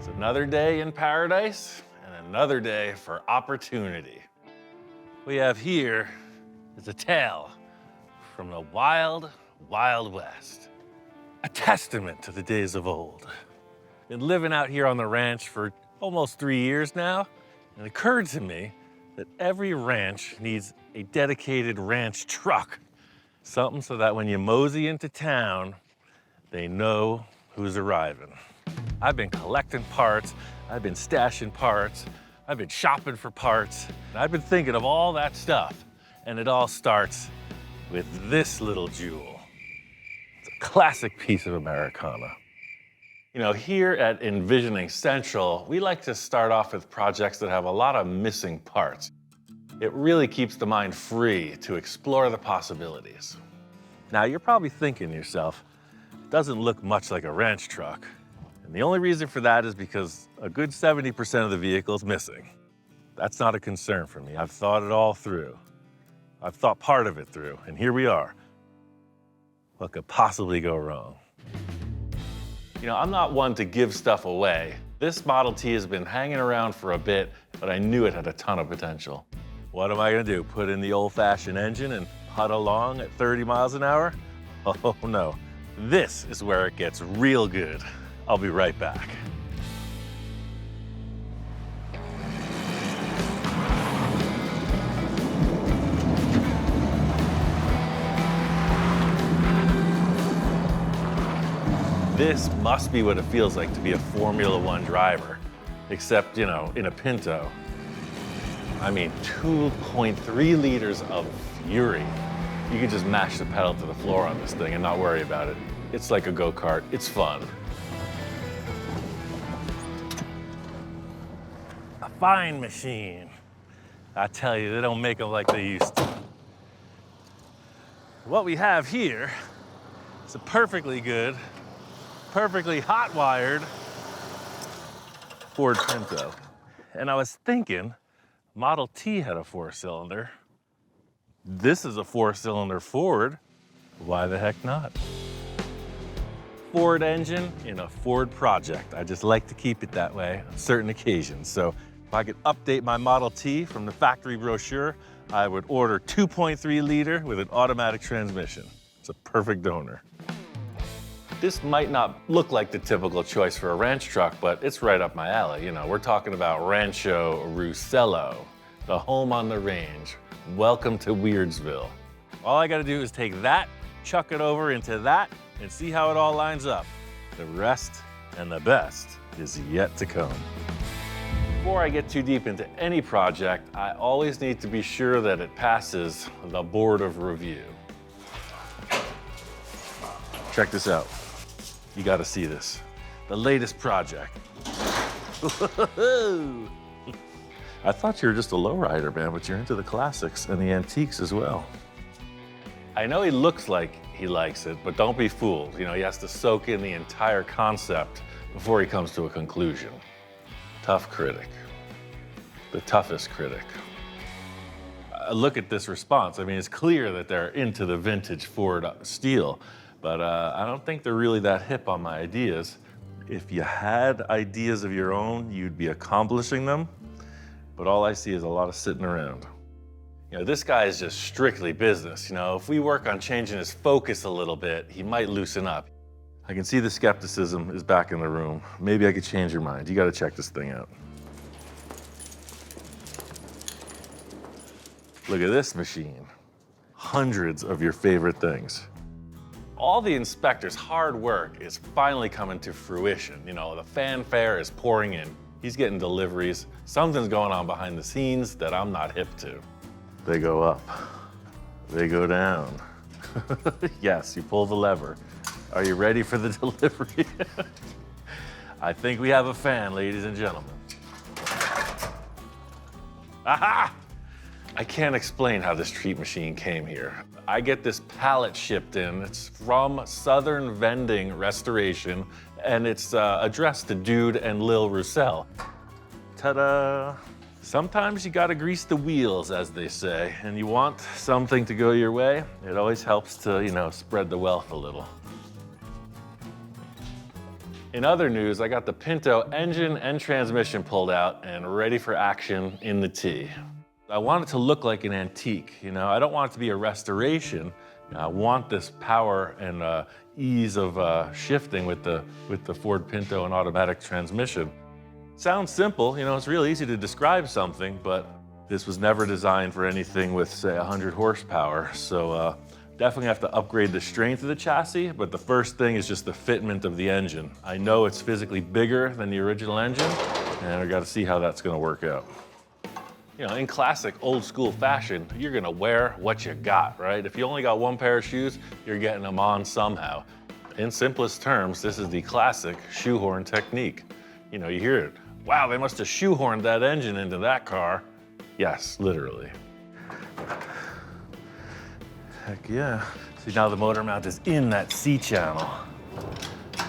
It's another day in paradise and another day for opportunity. What we have here is a tale from the wild, wild west. A testament to the days of old. Been living out here on the ranch for almost 3 years now, and it occurred to me that every ranch needs a dedicated ranch truck. Something so that when you mosey into town, they know who's arriving. I've been collecting parts, I've been stashing parts, I've been shopping for parts, and I've been thinking of all that stuff, and it all starts with this little jewel. It's a classic piece of Americana. You know, here at Envisioning Central, we like to start off with projects that have a lot of missing parts. It really keeps the mind free to explore the possibilities. Now, you're probably thinking to yourself, it doesn't look much like a ranch truck. And the only reason for that is because a good 70% of the vehicle is missing. That's not a concern for me. I've thought it all through. I've thought part of it through, and here we are. What could possibly go wrong? You know, I'm not one to give stuff away. This Model T has been hanging around for a bit, but I knew it had a ton of potential. What am I gonna do? Put in the old-fashioned engine and putt along at 30 miles an hour? Oh no, this is where it gets real good. I'll be right back. This must be what it feels like to be a Formula One driver, except, you know, in a Pinto. I mean, 2.3 liters of fury. You can just mash the pedal to the floor on this thing and not worry about it. It's like a go-kart, it's fun. A fine machine. I tell you, they don't make them like they used to. What we have here is a perfectly good, perfectly hot-wired Ford Pinto. And I was thinking, Model T had a 4-cylinder. This is a 4-cylinder Ford. Why the heck not? Ford engine in a Ford project. I just like to keep it that way on certain occasions. So if I could update my Model T from the factory brochure, I would order 2.3 liter with an automatic transmission. It's a perfect donor. This might not look like the typical choice for a ranch truck, but it's right up my alley. You know, we're talking about Rancho Roussel, the home on the range. Welcome to Weirdsville. All I gotta do is take that, chuck it over into that, and see how it all lines up. The rest and the best is yet to come. Before I get too deep into any project, I always need to be sure that it passes the board of review. Check this out. You gotta see this. The latest project. I thought you were just a lowrider, man, but you're into the classics and the antiques as well. I know he looks like he likes it, but don't be fooled. You know, he has to soak in the entire concept before he comes to a conclusion. Tough critic. The toughest critic. Look at this response. I mean, it's clear that they're into the vintage Ford steel. But I don't think they're really that hip on my ideas. If you had ideas of your own, you'd be accomplishing them. But all I see is a lot of sitting around. You know, this guy is just strictly business. You know, if we work on changing his focus a little bit, he might loosen up. I can see the skepticism is back in the room. Maybe I could change your mind. You gotta check this thing out. Look at this machine. Hundreds of your favorite things. All the inspector's hard work is finally coming to fruition. You know, the fanfare is pouring in. He's getting deliveries. Something's going on behind the scenes that I'm not hip to. They go up. They go down. Yes, you pull the lever. Are you ready for the delivery? I think we have a fan, ladies and gentlemen. Aha! I can't explain how this treat machine came here. I get this pallet shipped in. It's from Southern Vending Restoration, and it's addressed to Dude and Lil Roussel. Ta-da! Sometimes you gotta grease the wheels, as they say, and you want something to go your way. It always helps to, you know, spread the wealth a little. In other news, I got the Pinto engine and transmission pulled out and ready for action in the T. I want it to look like an antique, you know? I don't want it to be a restoration. I want this power and ease of shifting with the Ford Pinto and automatic transmission. Sounds simple, you know, it's real easy to describe something, but this was never designed for anything with, say, 100 horsepower. So definitely have to upgrade the strength of the chassis, but the first thing is just the fitment of the engine. I know it's physically bigger than the original engine, and I gotta see how that's gonna work out. You know, in classic old school fashion, you're gonna wear what you got, right? If you only got one pair of shoes, you're getting them on somehow. In simplest terms, this is the classic shoehorn technique. You know, you hear it, wow, they must have shoehorned that engine into that car. Yes, literally. Heck yeah. See, now the motor mount is in that C channel.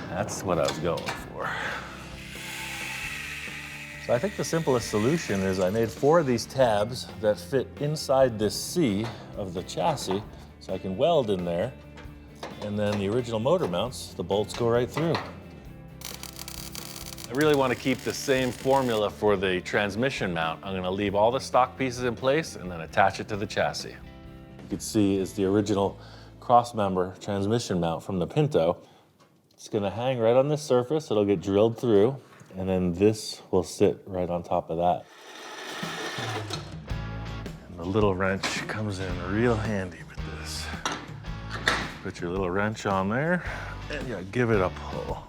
That's what I was going for. So I think the simplest solution is I made 4 of these tabs that fit inside this C of the chassis, so I can weld in there, and then the original motor mounts, the bolts go right through. I really want to keep the same formula for the transmission mount. I'm going to leave all the stock pieces in place and then attach it to the chassis. You can see is the original cross-member transmission mount from the Pinto. It's going to hang right on this surface. It'll get drilled through, and then this will sit right on top of that. And the little wrench comes in real handy with this. Put your little wrench on there, and you give it a pull.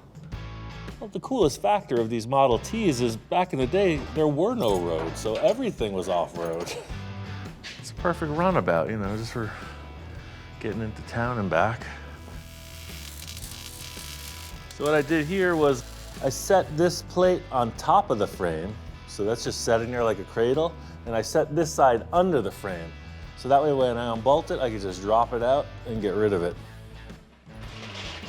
Well, the coolest factor of these Model Ts is back in the day, there were no roads, so everything was off-road. It's a perfect runabout, you know, just for getting into town and back. So what I did here was I set this plate on top of the frame, so that's just sitting there like a cradle, and I set this side under the frame. So that way when I unbolt it, I can just drop it out and get rid of it.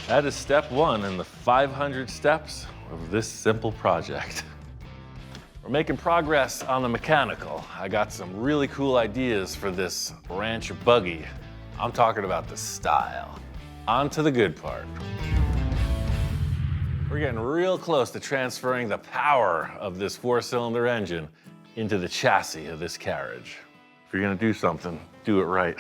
That is step 1 in the 500 steps of this simple project. We're making progress on the mechanical. I got some really cool ideas for this ranch buggy. I'm talking about the style. On to the good part. We're getting real close to transferring the power of this 4-cylinder engine into the chassis of this carriage. If you're gonna do something, do it right.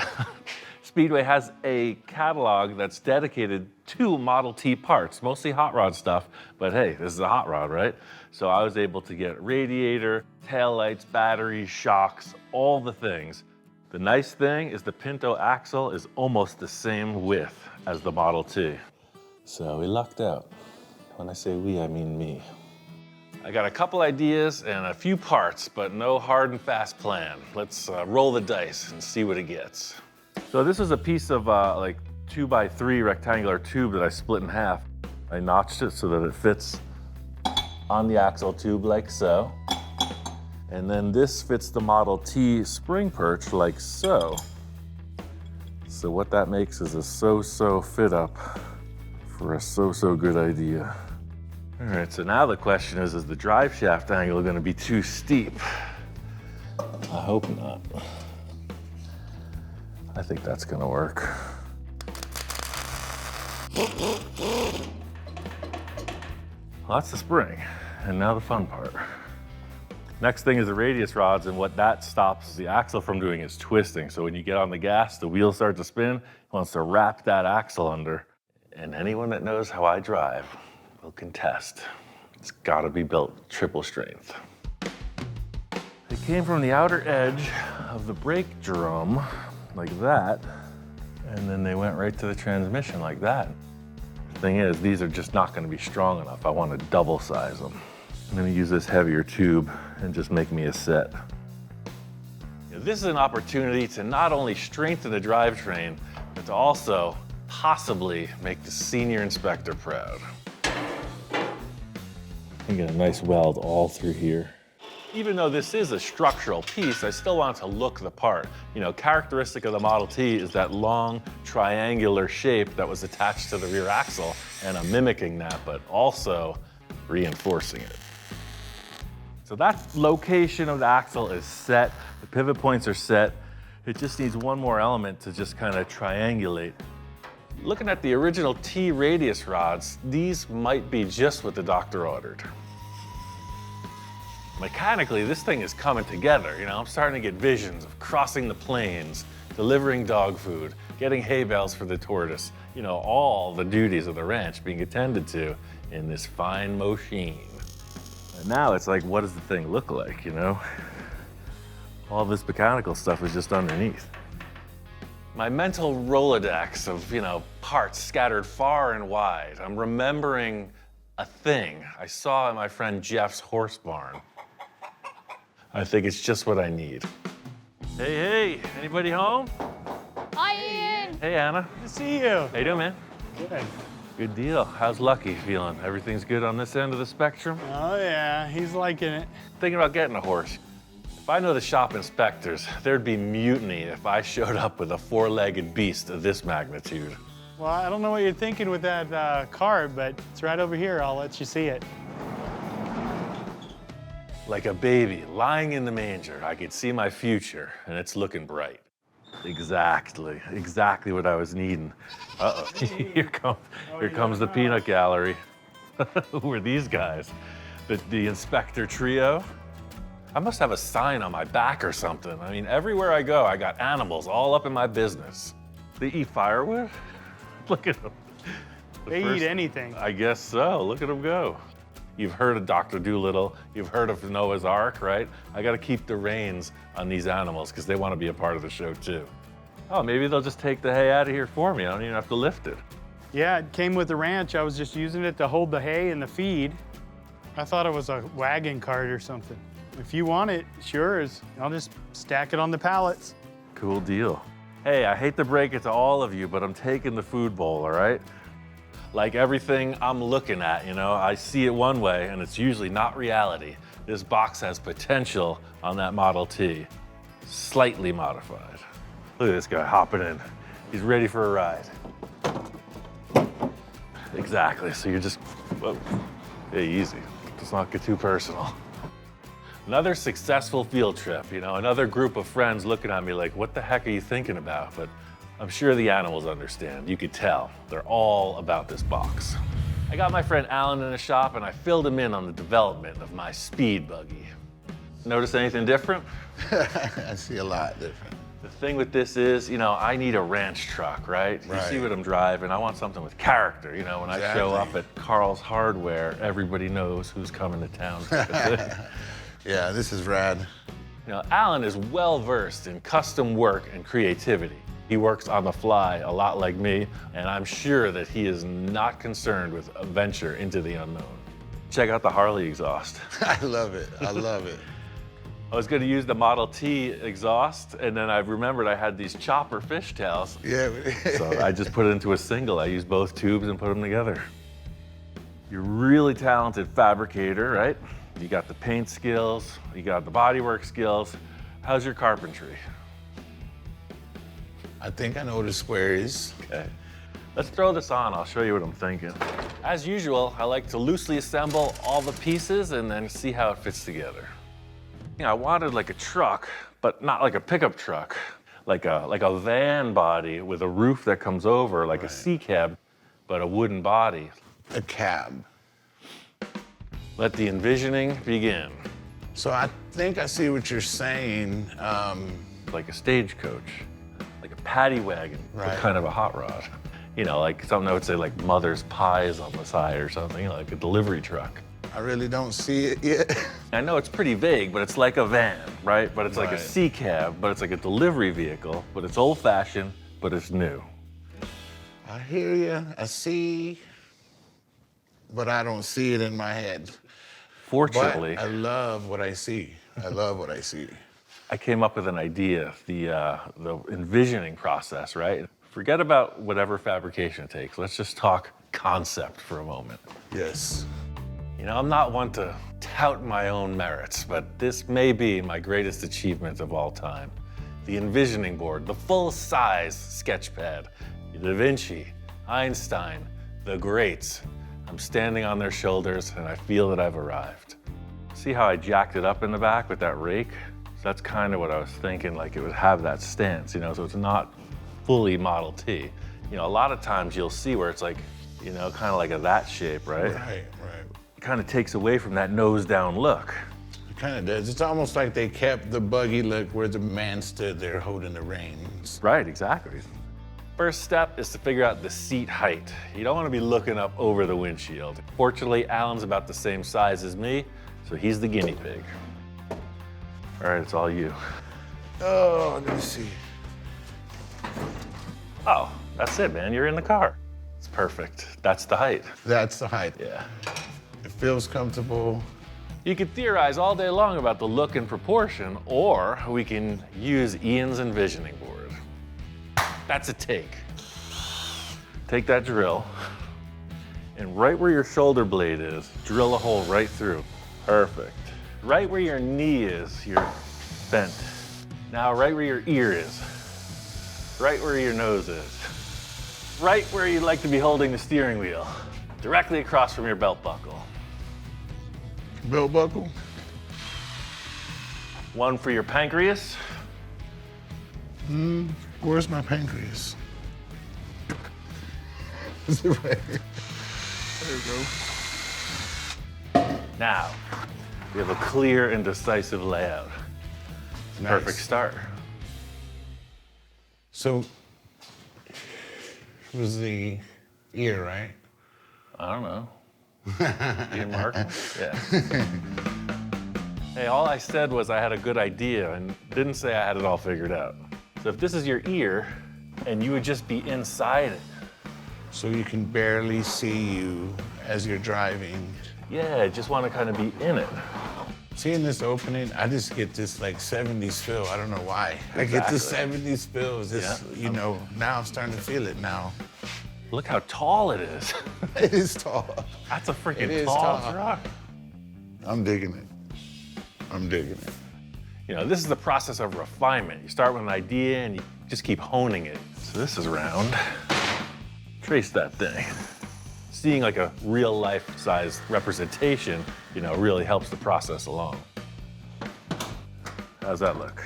Speedway has a catalog that's dedicated to Model T parts, mostly hot rod stuff, but hey, this is a hot rod, right? So I was able to get radiator, taillights, batteries, shocks, all the things. The nice thing is the Pinto axle is almost the same width as the Model T. So we lucked out. When I say we, I mean me. I got a couple ideas and a few parts, but no hard and fast plan. Let's roll the dice and see what it gets. So this is a piece of like 2x3 rectangular tube that I split in half. I notched it so that it fits on the axle tube like so. And then this fits the Model T spring perch like so. So what that makes is a so-so fit up for a so-so good idea. All right, so now the question is the drive shaft angle gonna be too steep? I hope not. I think that's gonna work. Well, that's the spring, and now the fun part. Next thing is the radius rods, and what that stops the axle from doing is twisting. So when you get on the gas, the wheels start to spin, it wants to wrap that axle under. And anyone that knows how I drive will contest. It's gotta be built triple strength. It came from the outer edge of the brake drum, like that, and then they went right to the transmission like that. The thing is, these are just not gonna be strong enough. I wanna double size them. I'm gonna use this heavier tube and just make me a set. This is an opportunity to not only strengthen the drivetrain, but to also possibly make the senior inspector proud. You get a nice weld all through here. Even though this is a structural piece, I still want it to look the part. You know, characteristic of the Model T is that long triangular shape that was attached to the rear axle, and I'm mimicking that, but also reinforcing it. So that location of the axle is set, the pivot points are set. It just needs one more element to just kind of triangulate. Looking at the original T radius rods, these might be just what the doctor ordered. Mechanically, this thing is coming together. You know, I'm starting to get visions of crossing the plains, delivering dog food, getting hay bales for the tortoise. You know, all the duties of the ranch being attended to in this fine machine. And now it's like, what does the thing look like, you know? All this mechanical stuff is just underneath. My mental Rolodex of, you know, parts scattered far and wide. I'm remembering a thing I saw in my friend Jeff's horse barn. I think it's just what I need. Hey, anybody home? Hi, Ian. Hey, Anna. Good to see you. How you doing, man? Good. Good deal. How's Lucky feeling? Everything's good on this end of the spectrum? Oh, yeah, he's liking it. Thinking about getting a horse. If I know the shop inspectors, there'd be mutiny if I showed up with a four-legged beast of this magnitude. Well, I don't know what you're thinking with that card, but it's right over here. I'll let you see it. Like a baby lying in the manger, I could see my future, and it's looking bright. Exactly what I was needing. Uh-oh, here comes the peanut gallery. Who are these guys? The inspector trio? I must have a sign on my back or something. I mean, everywhere I go, I got animals all up in my business. They eat firewood? Look at them. They eat anything. I guess so. Look at them go. You've heard of Dr. Dolittle. You've heard of Noah's Ark, right? I got to keep the reins on these animals because they want to be a part of the show too. Oh, maybe they'll just take the hay out of here for me. I don't even have to lift it. Yeah, it came with the ranch. I was just using it to hold the hay and the feed. I thought it was a wagon cart or something. If you want it, it's yours. I'll just stack it on the pallets. Cool deal. Hey, I hate to break it to all of you, but I'm taking the food bowl, all right? Like everything I'm looking at, you know, I see it one way and it's usually not reality. This box has potential on that Model T, slightly modified. Look at this guy hopping in. He's ready for a ride. Exactly, so you're just, whoa, hey, easy. Let's not get too personal. Another successful field trip, you know, another group of friends looking at me like, what the heck are you thinking about? But I'm sure the animals understand. You could tell. They're all about this box. I got my friend Alan in the shop and I filled him in on the development of my speed buggy. Notice anything different? I see a lot different. The thing with this is, you know, I need a ranch truck, right? You see what I'm driving. I want something with character. You know, when I show up at Carl's Hardware, everybody knows who's coming to town. Yeah, this is rad. You know, Alan is well-versed in custom work and creativity. He works on the fly a lot like me, and I'm sure that he is not concerned with a venture into the unknown. Check out the Harley exhaust. I love it. I love it. I was going to use the Model T exhaust, and then I remembered I had these chopper fishtails. Yeah. So I just put it into a single. I used both tubes and put them together. You're a really talented fabricator, right? You got the paint skills, you got the bodywork skills. How's your carpentry? I think I know what a square is. Okay. Let's throw this on. I'll show you what I'm thinking. As usual, I like to loosely assemble all the pieces and then see how it fits together. You know, I wanted like a truck, but not like a pickup truck, like a van body with a roof that comes over, like a sea cab, but a wooden body. A cab. Let the envisioning begin. So I think I see what you're saying. Like a stagecoach, like a paddy wagon, but kind of a hot rod. You know, like something I would say like Mother's Pies on the side or something, like a delivery truck. I really don't see it yet. I know it's pretty vague, but it's like a van, right? But it's like a sea cab, but it's like a delivery vehicle, but it's old-fashioned, but it's new. I hear you, I see, but I don't see it in my head. Fortunately, But I love what I see. I love what I see. I came up with an idea, the envisioning process, right? Forget about whatever fabrication it takes. Let's just talk concept for a moment. Yes. You know, I'm not one to tout my own merits, but this may be my greatest achievement of all time. The envisioning board, the full-size sketch pad, Da Vinci, Einstein, the greats. I'm standing on their shoulders and I feel that I've arrived. See how I jacked it up in the back with that rake? So that's kind of what I was thinking, like it would have that stance, you know, so it's not fully Model T. You know, a lot of times you'll see where it's like, you know, kind of like a that shape, right? Right. It kind of takes away from that nose down look. It kind of does. It's almost like they kept the buggy look where the man stood there holding the reins. Right, exactly. First step is to figure out the seat height. You don't want to be looking up over the windshield. Fortunately, Alan's about the same size as me, so he's the guinea pig. All right, it's all you. Oh, let me see. Oh, that's it, man. You're in the car. It's perfect. That's the height. That's the height. Yeah. It feels comfortable. You could theorize all day long about the look and proportion, or we can use Ian's Envisioning board. That's a take. Take that drill, and right where your shoulder blade is, drill a hole right through. Perfect. Right where your knee is, you're bent. Now right where your ear is. Right where your nose is. Right where you'd like to be holding the steering wheel. Directly across from your belt buckle. Belt buckle? One for your pancreas. Where's my pancreas? Is it right here? There we go. Now, we have a clear and decisive layout. Nice. Perfect start. So, it was the ear, right? I don't know. Ian Mark? Yeah. Hey, all I said was I had a good idea and didn't say I had it all figured out. So if this is your ear and you would just be inside it. So you can barely see you as you're driving. Yeah, just want to kind of be in it. Seeing this opening, I just get this like 70s feel. I don't know why. I get this Exactly. 70s feel. This, Yeah. you know, now I'm starting to feel it now. Look how tall it is. It is tall. That's a It freaking is tall tall. truck. I'm digging it. I'm digging it. You know, this is the process of refinement. You start with an idea and you just keep honing it. So this is round. Trace that thing. Seeing like a real life size representation, you know, really helps the process along. How's that look?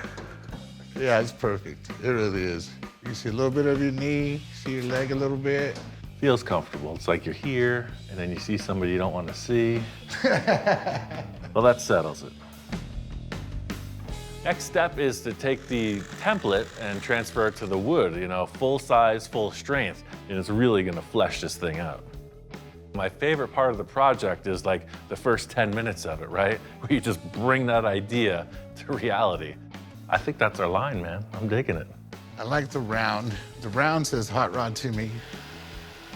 Yeah, it's perfect. It really is. You see a little bit of your knee, see your leg a little bit. Feels comfortable. It's like you're here and then you see somebody you don't want to see. Well, that settles it. Next step is to take the template and transfer it to the wood, you know, full size, full strength, and it's really gonna flesh this thing out. My favorite part of the project is like the first 10 minutes of it, right? Where you just bring that idea to reality. I think that's our line, man. I'm digging it. I like the round. The round says hot rod to me.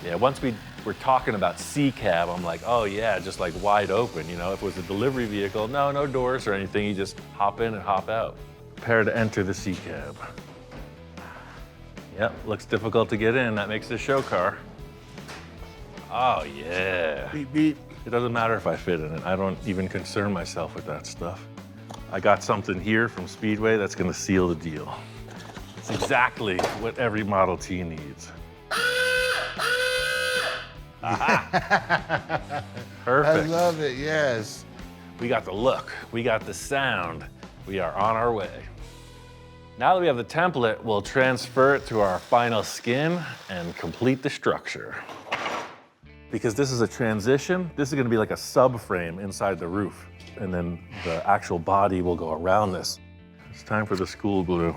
Yeah, once we were talking about C-cab, I'm like, oh yeah, just like wide open, you know? If it was a delivery vehicle, no doors or anything, you just hop in and hop out. Prepare to enter the C-cab. Yep, looks difficult to get in. That makes it a show car. Oh yeah. Beep, beep. It doesn't matter if I fit in it. I don't even concern myself with that stuff. I got something here from Speedway that's gonna seal the deal. It's exactly what every Model T needs. Aha. Perfect. I love it, yes. We got the look, we got the sound. We are on our way. Now that we have the template, we'll transfer it to our final skin and complete the structure. Because this is a transition, this is gonna be like a subframe inside the roof. And then the actual body will go around this. It's time for the school glue.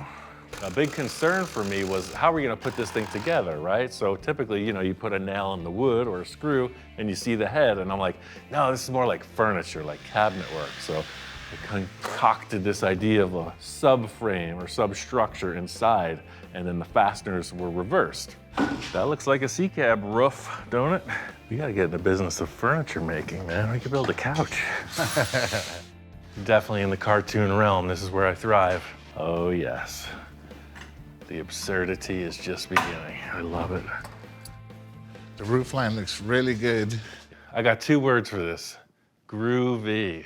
A big concern for me was how are we gonna put this thing together, right? So typically, you know, you put a nail in the wood or a screw and you see the head, and I'm like, no, this is more like furniture, like cabinet work. So I concocted this idea of a subframe or substructure inside, and then the fasteners were reversed. That looks like a C-cab roof, don't it? We gotta get in the business of furniture making, man. We could build a couch. Definitely in the cartoon realm, this is where I thrive. Oh yes. The absurdity is just beginning. I love it. The roof line looks really good. I got 2 words for this. Groovy.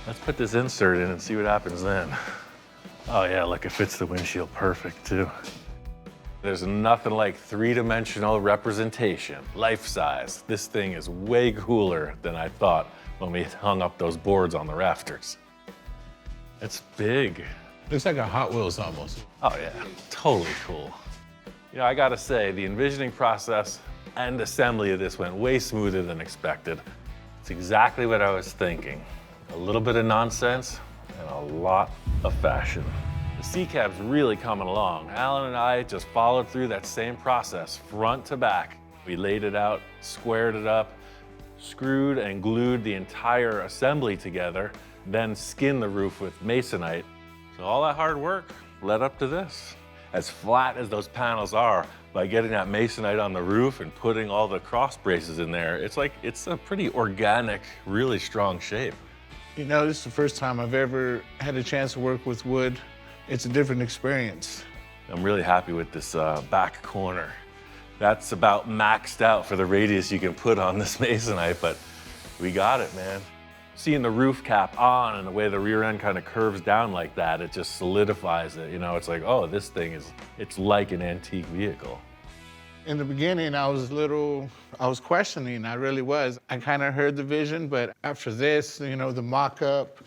Let's put this insert in and see what happens then. Oh yeah, look, it fits the windshield perfect too. There's nothing like 3-dimensional representation, life size. This thing is way cooler than I thought when we hung up those boards on the rafters. It's big. Looks like a Hot Wheels almost. Oh yeah, totally cool. You know, I gotta say, the envisioning process and assembly of this went way smoother than expected. It's exactly what I was thinking. A little bit of nonsense and a lot of fashion. The C-cab's really coming along. Alan and I just followed through that same process, front to back. We laid it out, squared it up, screwed and glued the entire assembly together, then skinned the roof with masonite. So all that hard work led up to this. As flat as those panels are, by getting that masonite on the roof and putting all the cross braces in there, it's a pretty organic, really strong shape. You know, this is the first time I've ever had a chance to work with wood. It's a different experience. I'm really happy with this back corner. That's about maxed out for the radius you can put on this masonite, but we got it, man. Seeing the roof cap on and the way the rear end kind of curves down like that, it just solidifies it. You know, it's like, oh, this thing it's like an antique vehicle. In the beginning, I was questioning, I really was. I kind of heard the vision, but after this, you know, the mock-up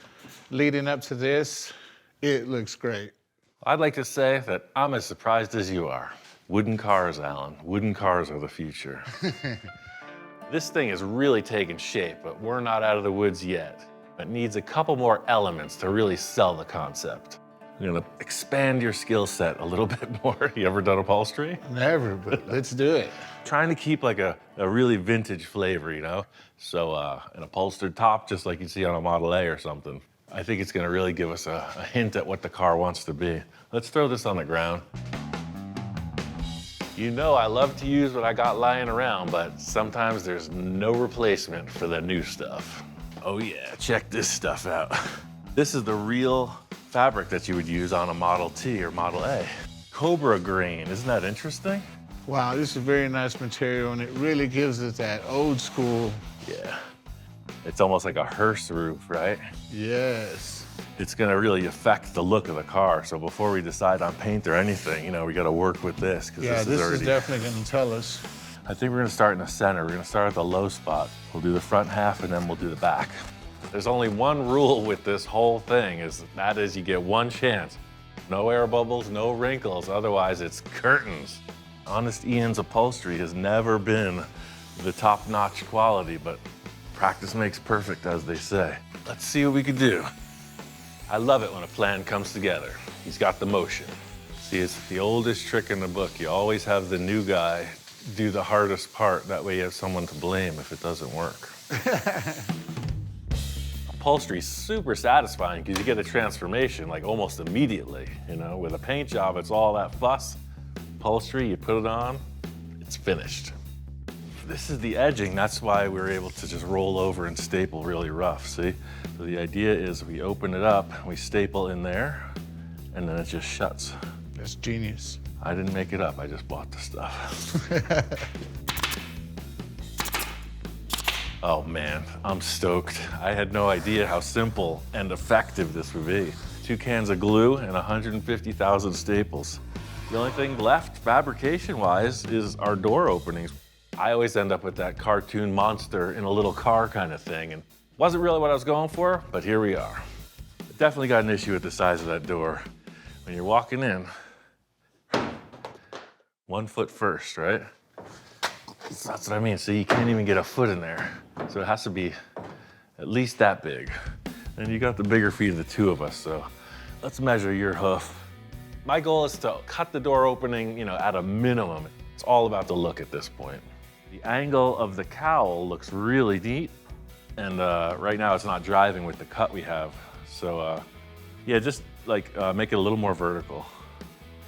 leading up to this, it looks great. I'd like to say that I'm as surprised as you are. Wooden cars, Alan. Wooden cars are the future. This thing is really taking shape, but we're not out of the woods yet. It needs a couple more elements to really sell the concept. You're gonna expand your skill set a little bit more. You ever done upholstery? Never, but let's do it. Trying to keep like a really vintage flavor, you know? So an upholstered top, just like you see on a Model A or something. I think it's gonna really give us a hint at what the car wants to be. Let's throw this on the ground. You know I love to use what I got lying around, but sometimes there's no replacement for the new stuff. Oh yeah, check this stuff out. This is the real fabric that you would use on a Model T or Model A. Cobra grain, isn't that interesting? Wow, this is a very nice material, and it really gives it that old school. Yeah. It's almost like a hearse roof, right? Yes. It's gonna really affect the look of the car. So before we decide on paint or anything, you know, we gotta work with this. Yeah, this is definitely gonna tell us. I think we're gonna start in the center. We're gonna start at the low spot. We'll do the front half and then we'll do the back. There's only one rule with this whole thing, that is you get one chance. No air bubbles, no wrinkles, otherwise it's curtains. Honest Ian's Upholstery has never been the top-notch quality, but practice makes perfect, as they say. Let's see what we can do. I love it when a plan comes together. He's got the motion. See, it's the oldest trick in the book. You always have the new guy do the hardest part. That way you have someone to blame if it doesn't work. Upholstery is super satisfying because you get a transformation like almost immediately. You know, with a paint job, it's all that fuss. Upholstery, you put it on, it's finished. This is the edging. That's why we were able to just roll over and staple really rough, see? So the idea is we open it up, we staple in there, and then it just shuts. That's genius. I didn't make it up, I just bought the stuff. Oh man, I'm stoked. I had no idea how simple and effective this would be. 2 cans of glue and 150,000 staples. The only thing left, fabrication-wise, is our door openings. I always end up with that cartoon monster in a little car kind of thing, and wasn't really what I was going for, but here we are. Definitely got an issue with the size of that door. When you're walking in, 1 foot first, right? So that's what I mean, so you can't even get a foot in there. So it has to be at least that big. And you got the bigger feet of the two of us, so let's measure your hoof. My goal is to cut the door opening, you know, at a minimum. It's all about the look at this point. The angle of the cowl looks really neat, and right now it's not driving with the cut we have. So yeah, just like make it a little more vertical.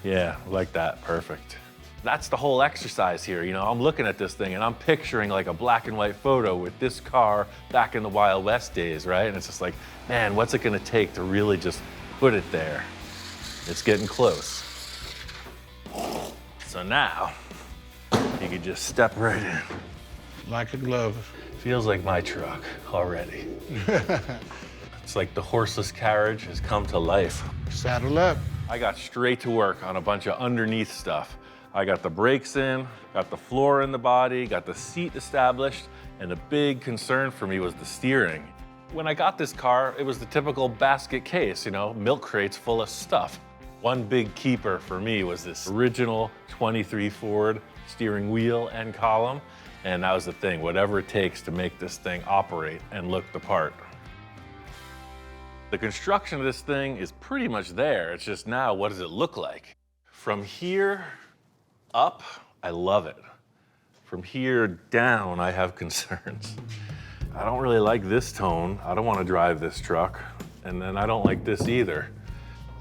Yeah, like that, perfect. That's the whole exercise here. You know, I'm looking at this thing and I'm picturing like a black and white photo with this car back in the Wild West days, right? And it's just like, man, what's it gonna take to really just put it there? It's getting close. So now, you can just step right in. Like a glove. Feels like my truck already. It's like the horseless carriage has come to life. Saddle up. I got straight to work on a bunch of underneath stuff. I got the brakes in, got the floor in the body, got the seat established, and the big concern for me was the steering. When I got this car, it was the typical basket case, you know, milk crates full of stuff. One big keeper for me was this original 23 Ford steering wheel and column. And that was the thing, whatever it takes to make this thing operate and look the part. The construction of this thing is pretty much there. It's just now, what does it look like? From here up, I love it. From here down, I have concerns. I don't really like this tone. I don't want to drive this truck. And then I don't like this either.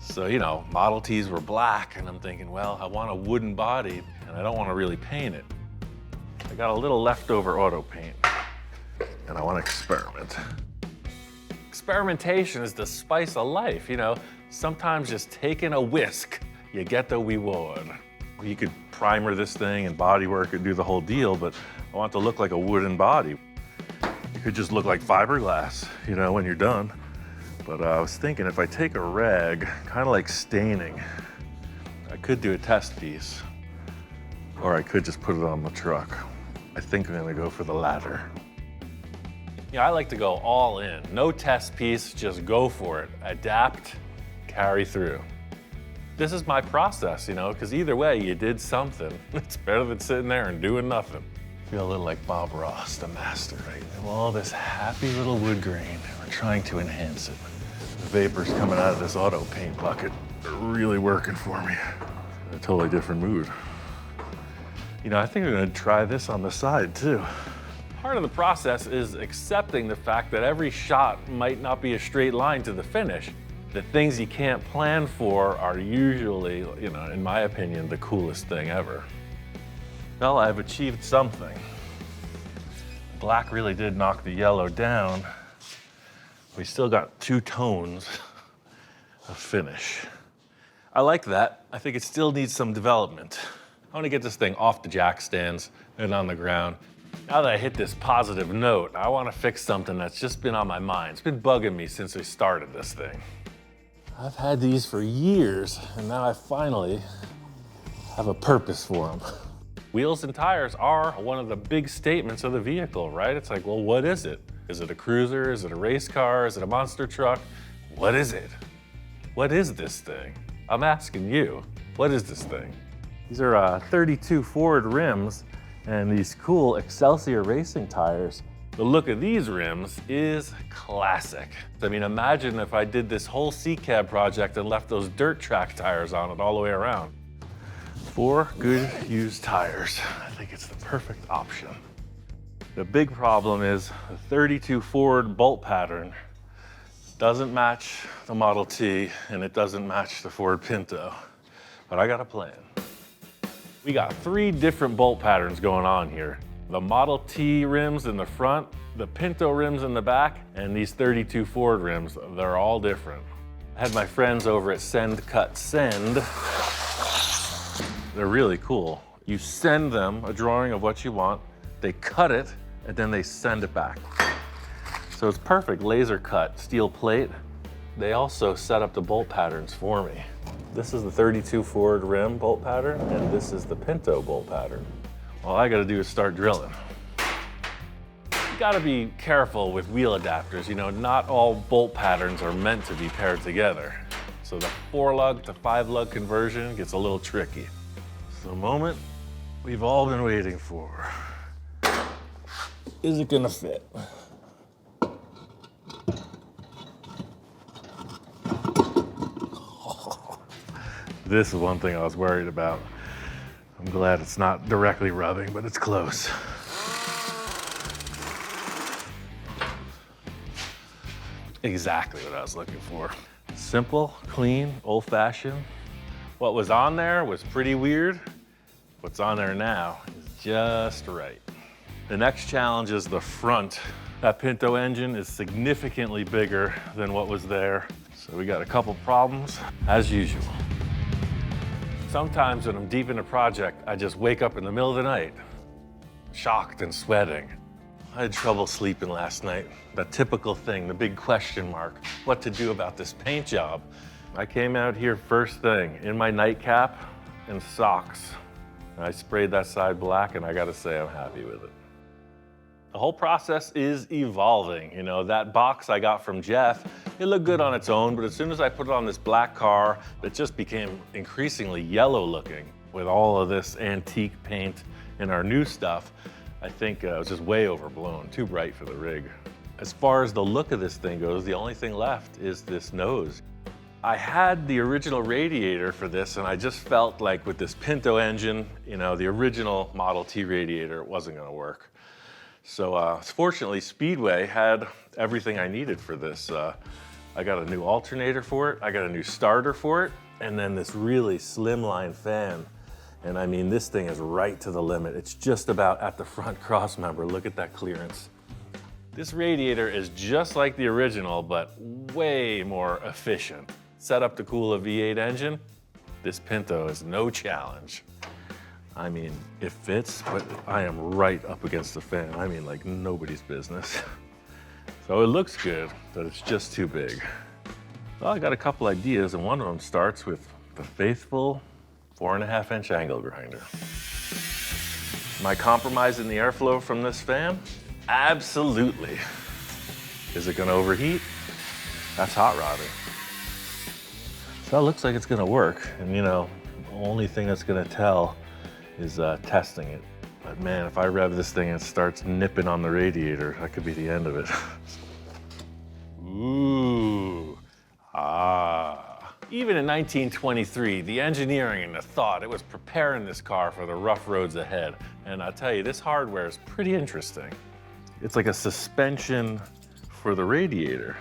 So, you know, Model Ts were black, and I'm thinking, well, I want a wooden body, and I don't want to really paint it. I got a little leftover auto paint, and I want to experiment. Experimentation is the spice of life, you know. Sometimes just taking a whisk, you get the reward. You could primer this thing and bodywork and do the whole deal, but I want it to look like a wooden body. It could just look like fiberglass, you know, when you're done. But I was thinking if I take a rag, kind of like staining, I could do a test piece, or I could just put it on the truck. I think I'm gonna go for the latter. Yeah, I like to go all in. No test piece, just go for it. Adapt, carry through. This is my process, you know, because either way, you did something. It's better than sitting there and doing nothing. I feel a little like Bob Ross, the master, right? And all this happy little wood grain, we're trying to enhance it. The vapors coming out of this auto paint bucket are really working for me. A totally different mood. You know, I think I'm gonna try this on the side too. Part of the process is accepting the fact that every shot might not be a straight line to the finish. The things you can't plan for are usually, you know, in my opinion, the coolest thing ever. Well, I've achieved something. Black really did knock the yellow down. We still got two tones of finish. I like that. I think it still needs some development. I want to get this thing off the jack stands and on the ground. Now that I hit this positive note, I want to fix something that's just been on my mind. It's been bugging me since we started this thing. I've had these for years, and now I finally have a purpose for them. Wheels and tires are one of the big statements of the vehicle, right? It's like, well, what is it? Is it a cruiser? Is it a race car? Is it a monster truck? What is it? What is this thing? I'm asking you, what is this thing? These are 32 Ford rims and these cool Excelsior racing tires. The look of these rims is classic. I mean, imagine if I did this whole C-Cab project and left those dirt track tires on it all the way around. 4 good used tires. I think it's the perfect option. The big problem is the 32 Ford bolt pattern doesn't match the Model T and it doesn't match the Ford Pinto, but I got a plan. We got 3 different bolt patterns going on here. The Model T rims in the front, the Pinto rims in the back, and these 32 Ford rims, they're all different. I had my friends over at Send Cut Send. They're really cool. You send them a drawing of what you want, they cut it, and then they send it back. So it's perfect, laser cut, steel plate. They also set up the bolt patterns for me. This is the 32 Ford rim bolt pattern, and this is the Pinto bolt pattern. All I gotta do is start drilling. You gotta be careful with wheel adapters. You know, not all bolt patterns are meant to be paired together. So the 4-lug to 5-lug conversion gets a little tricky. It's the moment we've all been waiting for. Is it gonna fit? This is one thing I was worried about. I'm glad it's not directly rubbing, but it's close. Exactly what I was looking for. Simple, clean, old-fashioned. What was on there was pretty weird. What's on there now is just right. The next challenge is the front. That Pinto engine is significantly bigger than what was there. So we got a couple problems, as usual. Sometimes when I'm deep in a project, I just wake up in the middle of the night, shocked and sweating. I had trouble sleeping last night. That typical thing, the big question mark, what to do about this paint job. I came out here first thing in my nightcap and socks. And I sprayed that side black, and I gotta say I'm happy with it. The whole process is evolving. You know, that box I got from Jeff, it looked good on its own, but as soon as I put it on this black car that just became increasingly yellow looking with all of this antique paint and our new stuff, I think it was just way overblown, too bright for the rig. As far as the look of this thing goes, the only thing left is this nose. I had the original radiator for this, and I just felt like with this Pinto engine, you know, the original Model T radiator, it wasn't gonna work. So fortunately, Speedway had everything I needed for this. I got a new alternator for it, I got a new starter for it, and then this really slimline fan. And I mean, this thing is right to the limit. It's just about at the front cross member. Look at that clearance. This radiator is just like the original, but way more efficient. Set up to cool a V8 engine, this Pinto is no challenge. I mean, it fits, but I am right up against the fan. I mean, like nobody's business. So it looks good, but it's just too big. Well, I got a couple ideas, and one of them starts with the faithful 4.5-inch angle grinder. Am I compromising the airflow from this fan? Absolutely. Is it gonna overheat? That's hot rodding. So it looks like it's gonna work, and you know, the only thing that's gonna tell is testing it. But man, if I rev this thing and it starts nipping on the radiator, that could be the end of it. Ooh, Even in 1923, the engineering and the thought, it was preparing this car for the rough roads ahead. And I'll tell you, this hardware is pretty interesting. It's like a suspension for the radiator.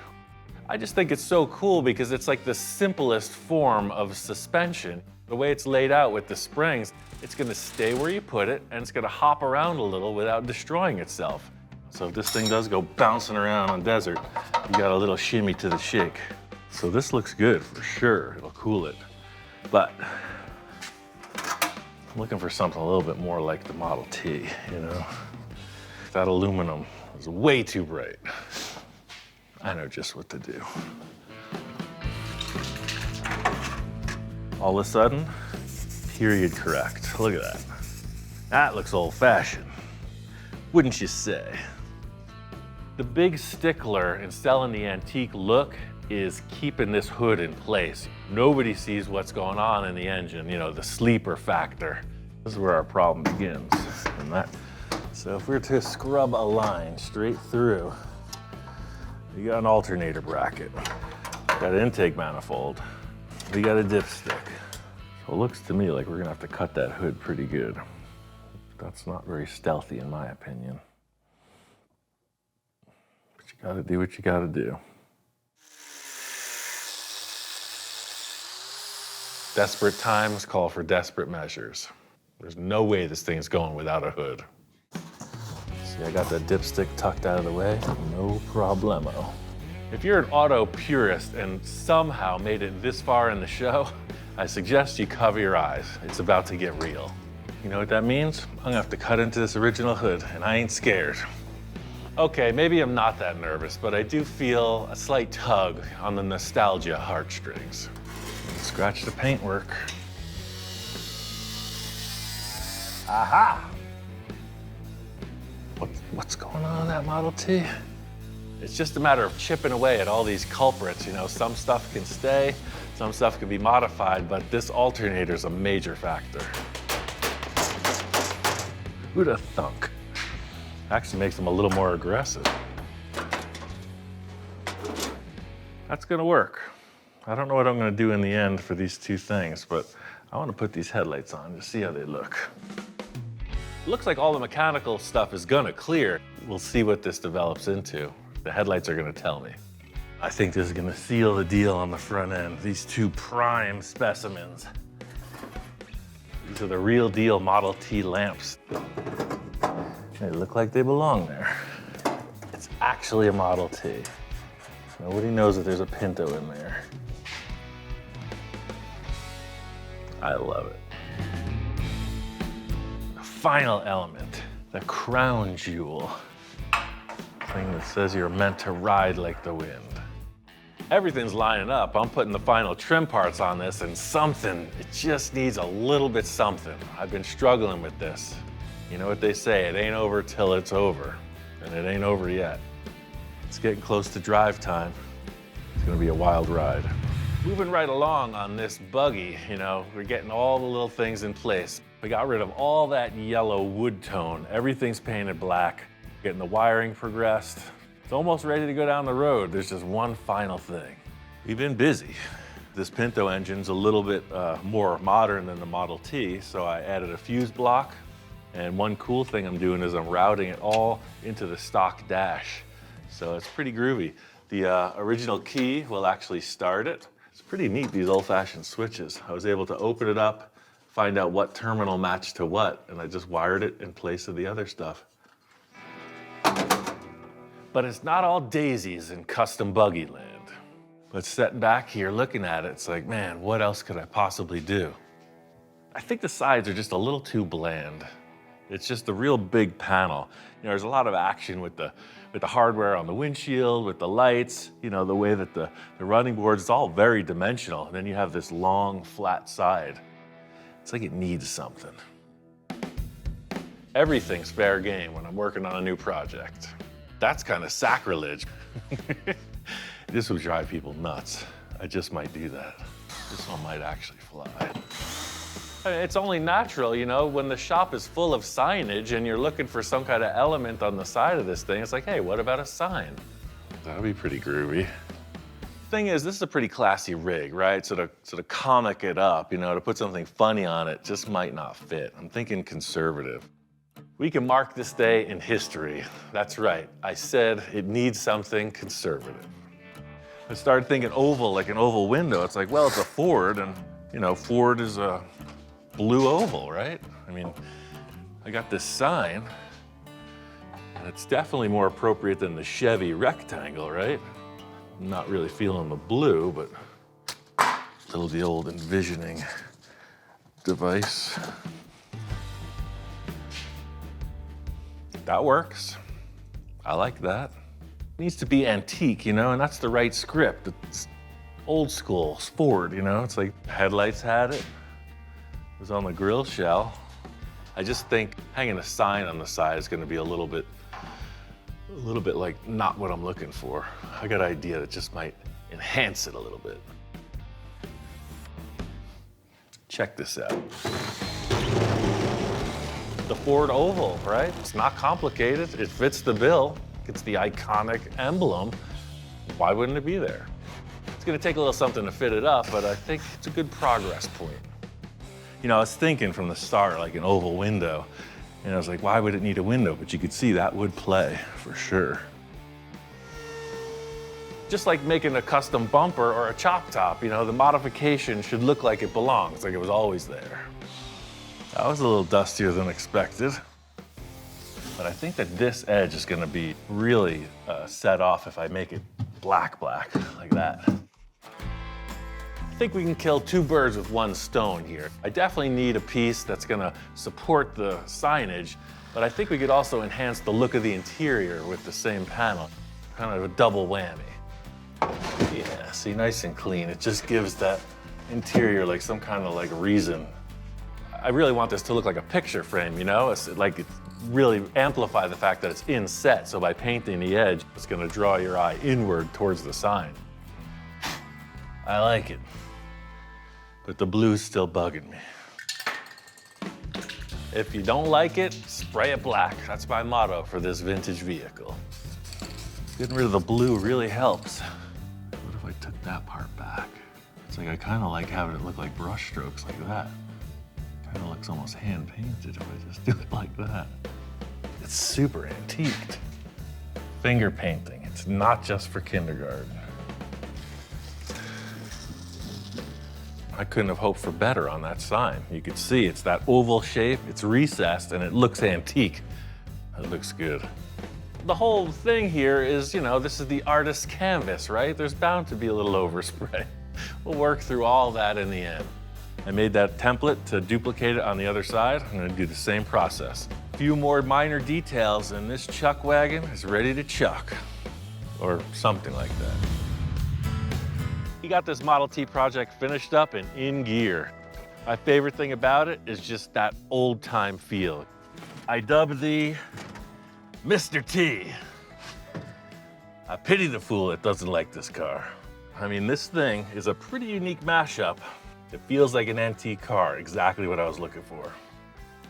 I just think it's so cool because it's like the simplest form of suspension. The way it's laid out with the springs, it's gonna stay where you put it, and it's gonna hop around a little without destroying itself. So if this thing does go bouncing around on desert, you got a little shimmy to the shake. So this looks good for sure, it'll cool it. But I'm looking for something a little bit more like the Model T, you know? That aluminum is way too bright. I know just what to do. All of a sudden, period correct. Look at that. That looks old-fashioned, wouldn't you say? The big stickler in selling the antique look is keeping this hood in place. Nobody sees what's going on in the engine, you know, the sleeper factor. This is where our problem begins. So if we were to scrub a line straight through, you got an alternator bracket, got an intake manifold, we got a dipstick. So it looks to me like we're gonna have to cut that hood pretty good. That's not very stealthy in my opinion. But you gotta do what you gotta do. Desperate times call for desperate measures. There's no way this thing's going without a hood. See, I got that dipstick tucked out of the way, no problemo. If you're an auto purist and somehow made it this far in the show, I suggest you cover your eyes. It's about to get real. You know what that means? I'm gonna have to cut into this original hood, and I ain't scared. Okay, maybe I'm not that nervous, but I do feel a slight tug on the nostalgia heartstrings. Scratch the paintwork. Aha! What's going on in that Model T? It's just a matter of chipping away at all these culprits. You know, some stuff can stay, some stuff can be modified, but this alternator's a major factor. Who'd have thunk? Actually makes them a little more aggressive. That's gonna work. I don't know what I'm gonna do in the end for these two things, but I wanna put these headlights on to see how they look. It looks like all the mechanical stuff is gonna clear. We'll see what this develops into. The headlights are gonna tell me. I think this is gonna seal the deal on the front end. These two prime specimens. These are the real deal Model T lamps. They look like they belong there. It's actually a Model T. Nobody knows that there's a Pinto in there. I love it. The final element, the crown jewel. Thing that says you're meant to ride like the wind. Everything's lining up. I'm putting the final trim parts on this, and something, it just needs a little bit something. I've been struggling with this. You know what they say, it ain't over till it's over. and it ain't over yet. It's getting close to drive time. It's gonna be a wild ride. Moving right along on this buggy, you know, we're getting all the little things in place. We got rid of all that yellow wood tone. Everything's painted black. Getting the wiring progressed. It's almost ready to go down the road. There's just one final thing. We've been busy. This Pinto engine's a little bit more modern than the Model T, so I added a fuse block. And one cool thing I'm doing is I'm routing it all into the stock dash. So it's pretty groovy. The original key will actually start it. It's pretty neat, these old-fashioned switches. I was able to open it up, find out what terminal matched to what, and I just wired it in place of the other stuff. But it's not all daisies in custom buggy land. But sitting back here looking at it, it's like, man, what else could I possibly do? I think the sides are just a little too bland. It's just a real big panel. You know, there's a lot of action with the hardware on the windshield, with the lights, you know, the way that the running boards, it's all very dimensional. And then you have this long, flat side. It's like it needs something. Everything's fair game when I'm working on a new project. That's kind of sacrilege. This would drive people nuts. I just might do that. This one might actually fly. I mean, it's only natural, you know, when the shop is full of signage and you're looking for some kind of element on the side of this thing, it's like, hey, what about a sign? That'll be pretty groovy. Thing is, this is a pretty classy rig, right? So to comic it up, you know, to put something funny on it just might not fit. I'm thinking conservative. We can mark this day in history. That's right, I said it needs something conservative. I started thinking oval, like an oval window. It's like, well, it's a Ford, and you know, Ford is a blue oval, right? I mean, I got this sign, and it's definitely more appropriate than the Chevy rectangle, right? I'm not really feeling the blue, but little the old Envisioning device. That works. I like that. It needs to be antique, you know, and that's the right script. It's old school, Ford, you know? It's like headlights had it. It was on the grill shell. I just think hanging a sign on the side is gonna be a little bit like not what I'm looking for. I got an idea that just might enhance it a little bit. Check this out. The Ford oval, right? It's not complicated. It fits the bill. It's the iconic emblem. Why wouldn't it be there? It's gonna take a little something to fit it up, but I think it's a good progress point. You know, I was thinking from the start, like an oval window, and I was like, why would it need a window? But you could see that would play, for sure. Just like making a custom bumper or a chop top, you know, the modification should look like it belongs, like it was always there. That was a little dustier than expected. But I think that this edge is gonna be really set off if I make it black, like that. I think we can kill two birds with one stone here. I definitely need a piece that's gonna support the signage, but I think we could also enhance the look of the interior with the same panel. Kind of a double whammy. Yeah, see, nice and clean. It just gives that interior like some kind of like reason. I really want this to look like a picture frame, you know? It's really amplify the fact that it's inset, so by painting the edge, it's gonna draw your eye inward towards the sign. I like it, but the blue's still bugging me. If you don't like it, spray it black. That's my motto for this vintage vehicle. Getting rid of the blue really helps. What if I took that part back? It's like I kind of like having it look like brush strokes like that. Kind of looks almost hand painted if I just do it like that. It's super antiqued. Finger painting, it's not just for kindergarten. I couldn't have hoped for better on that sign. You could see it's that oval shape, it's recessed, and it looks antique. It looks good. The whole thing here is, you know, this is the artist's canvas, right? There's bound to be a little overspray. We'll work through all that in the end. I made that template to duplicate it on the other side. I'm gonna do the same process. A few more minor details and this chuck wagon is ready to chuck, or something like that. We got this Model T project finished up and in gear. My favorite thing about it is just that old time feel. I dubbed the Mr. T. I pity the fool that doesn't like this car. I mean, this thing is a pretty unique mashup. It feels like an antique car, exactly what I was looking for.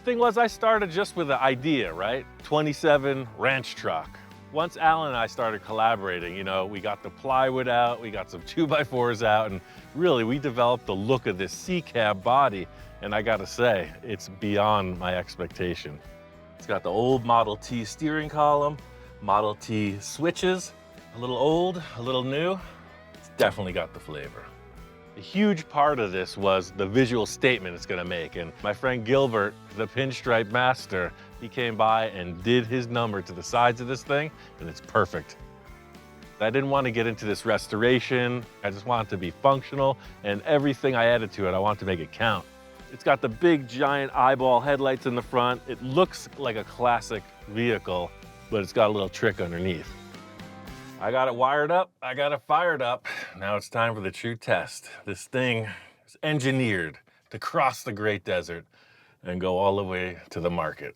Thing was, I started just with the idea, right? 27 ranch truck. Once Alan and I started collaborating, you know, we got the plywood out, we got some 2x4s out, and really we developed the look of this C-cab body. And I gotta say, it's beyond my expectation. It's got the old Model T steering column, Model T switches, a little old, a little new. It's definitely got the flavor. A huge part of this was the visual statement it's gonna make. And my friend Gilbert, the pinstripe master, he came by and did his number to the sides of this thing, and it's perfect. I didn't want to get into this restoration. I just want it to be functional, and everything I added to it, I want to make it count. It's got the big giant eyeball headlights in the front. It looks like a classic vehicle, but it's got a little trick underneath. I got it wired up, I got it fired up. Now it's time for the true test. This thing is engineered to cross the Great Desert and go all the way to the market.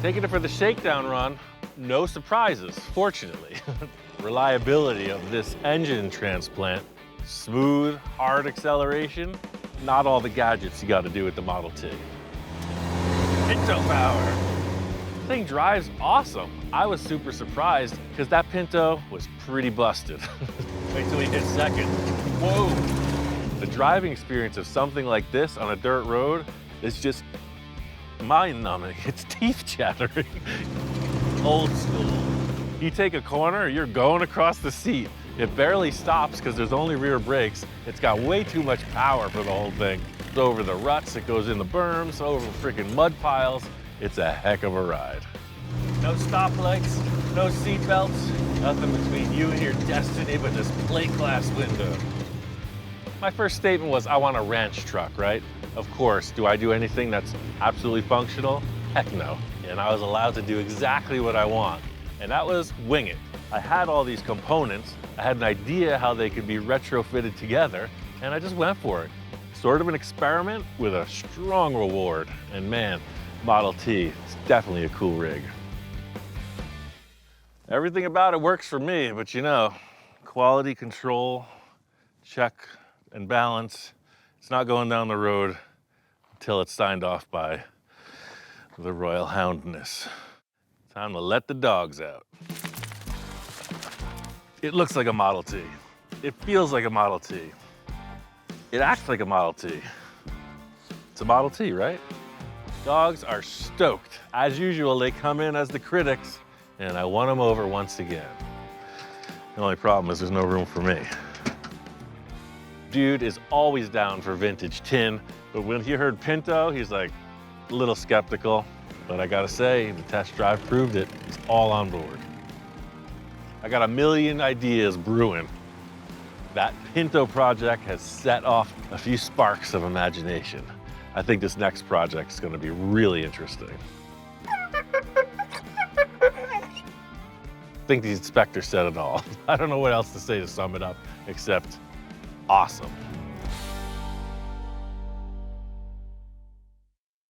Taking it for the shakedown run, no surprises, fortunately. Reliability of this engine transplant, smooth, hard acceleration, not all the gadgets you gotta do with the Model T. Pinto power. The thing drives awesome. I was super surprised because that Pinto was pretty busted. Wait till we hit second. Whoa. The driving experience of something like this on a dirt road is just mind-numbing. It's teeth-chattering. Old school. You take a corner, you're going across the seat. It barely stops because there's only rear brakes. It's got way too much power for the whole thing. It's over the ruts, it goes in the berms, over freaking mud piles. It's a heck of a ride. No stoplights, no seat belts, nothing between you and your destiny but this plate glass window. My first statement was, I want a ranch truck, right? Of course, do I do anything that's absolutely functional? Heck no. And I was allowed to do exactly what I want, and that was wing it. I had all these components, I had an idea how they could be retrofitted together, and I just went for it. Sort of an experiment with a strong reward, and man, Model T is definitely a cool rig. Everything about it works for me, but you know, quality control, check and balance, it's not going down the road until it's signed off by the Royal Houndness. Time to let the dogs out. It looks like a Model T. It feels like a Model T. It acts like a Model T. It's a Model T, right? Dogs are stoked. As usual, they come in as the critics, and I won them over once again. The only problem is there's no room for me. Dude is always down for vintage tin, but when he heard Pinto, he's like a little skeptical. But I gotta say, the test drive proved it. He's all on board. I got a million ideas brewing. That Pinto project has set off a few sparks of imagination. I think this next project is gonna be really interesting. I think the inspector said it all. I don't know what else to say to sum it up, except awesome.